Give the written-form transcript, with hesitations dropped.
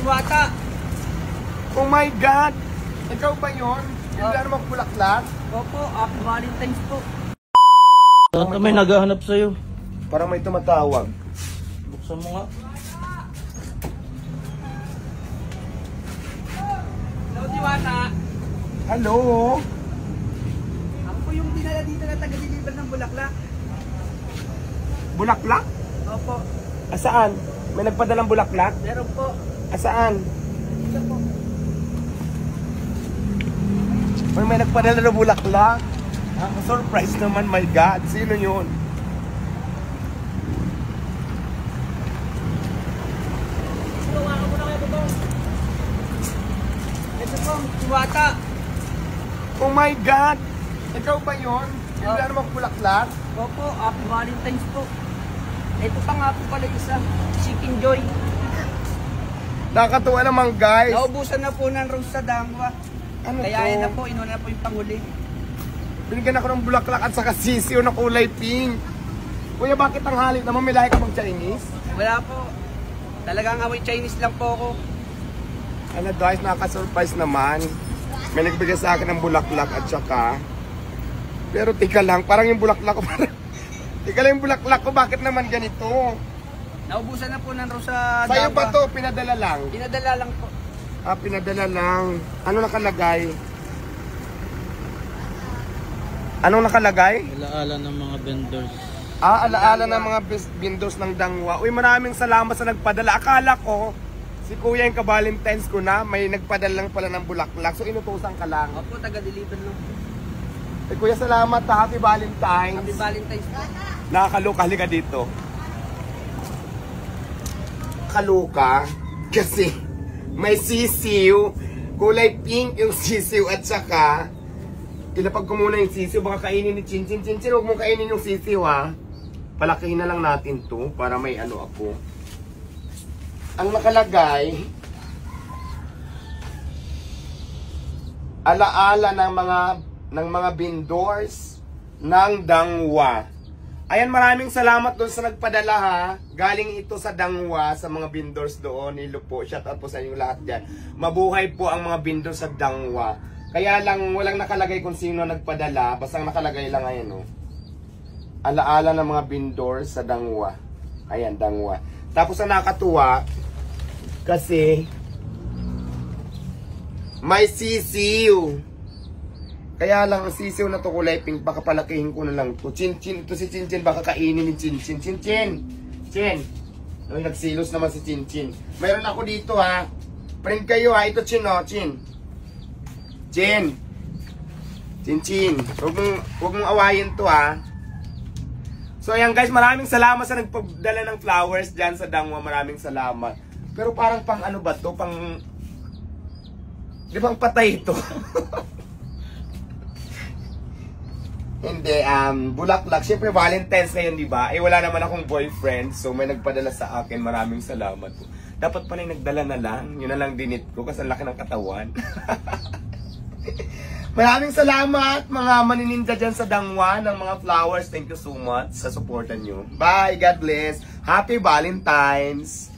Diwata. Oh my God! Ikaw ba yun? Yung gano'n magbulaklak? Opo, Happy Valentine's po. Tata may naghahanap sa'yo. Parang may tumatawag. Buksan mo nga. Hello, Diwata. Hello? Ako po yung dinala dito na taga-deliver ng bulaklak. Bulaklak? Opo. Asaan? May nagpadalang bulaklak? Meron po. Asaan? Dito po. May nagpadala ng bulaklak? Surprise naman, my God. Sino yun? Gawa ka muna kayo dito. Ito po, Diwata. Oh my God! Ikaw ba yun? Yung gano'n magbulaklak? Opo, Happy Valentine's po. Ito pa nga po pala isa, Chicken Joy. Nakakatuwa naman, guys. Naubusan na po ng rose sa dangwa. Ano Kaya to? yan na po, inuna na po yung panghuli. Binigyan ako ng bulaklak at saka sisiyo na kulay pink. Kuya, bakit ang halit naman? May lahi ka bang Chinese? Wala po. Talagang away Chinese lang po ako. Ano guys, nakaka-surprise naman. May nagbigay sa akin ng bulaklak at saka... Pero tika lang, parang yung bulaklak ko parang... Tika lang yung bulaklak ko, bakit naman ganito? Naubusan na po ng rose sa Sa'yo dangwa. ba to? Pinadala lang? Pinadala lang po. Ah, pinadala lang. Ano nakalagay? Anong nakalagay? Alaala ng mga vendors. Ah, alaala ng mga vendors ng Dangwa. Uy, maraming salamat sa nagpadala. Akala ko, si Kuya yung ka-Valentine's ko na, may nagpadala lang pala ng bulaklak. So, inutusan ka lang. Opo, taga-deliver lang po. Eh, Kuya, salamat ha. Happy Valentine's. Happy Valentine's po. Nakakaloka, halika dito. Kaloka, kasi may sisiw. Kulay pink yung sisiw at saka, tinapag ko muna yung sisiw. Baka kainin ni Chinchin. Chinchin, huwag mong kainin yung sisiw ha. Palakihin na lang natin to para may ano ako. Ang nakalagay, alaala ng mga vendors ng Dangwa. Ayan, maraming salamat doon sa nagpadala ha. Galing ito sa Dangwa, sa mga vendors doon. Nilo po, shout out po sa inyo lahat dyan. Mabuhay po ang mga vendors sa Dangwa. Kaya lang, walang nakalagay kung sino nagpadala. Basta nakalagay lang ngayon, oh. Alaala ng mga vendors sa Dangwa. Ayan, Dangwa. Tapos ang nakatuwa, kasi may sisiw. Kaya lang ang sisiw na to kulay pink, baka palakihin ko na lang to. Chinchin, to si Chinchin, baka kainin ni Chinchin. Chinchin! Chin! Ay, nagsilos naman si Chinchin. Mayroon ako dito ha. Print kayo ha. Ito Chin o, Chin. Chin! Chinchin. Huwag mong awayin to ha. So ayan guys, maraming salamat sa nagpadala ng flowers dyan sa Dangwa. Maraming salamat. Pero parang pang ano ba to? Pang... Di bang patay ito? Hindi, bulaklak. Siyempre Valentine's ngayon, di ba? Eh wala naman akong boyfriend. So may nagpadala sa akin. Maraming salamat po. Dapat pala yung nagdala na lang. Yun na lang dinit ko kasi ang laki ng katawan. Maraming salamat mga manininja dyan sa Dangwa ng mga flowers. Thank you so much sa supportan nyo. Bye! God bless! Happy Valentine's!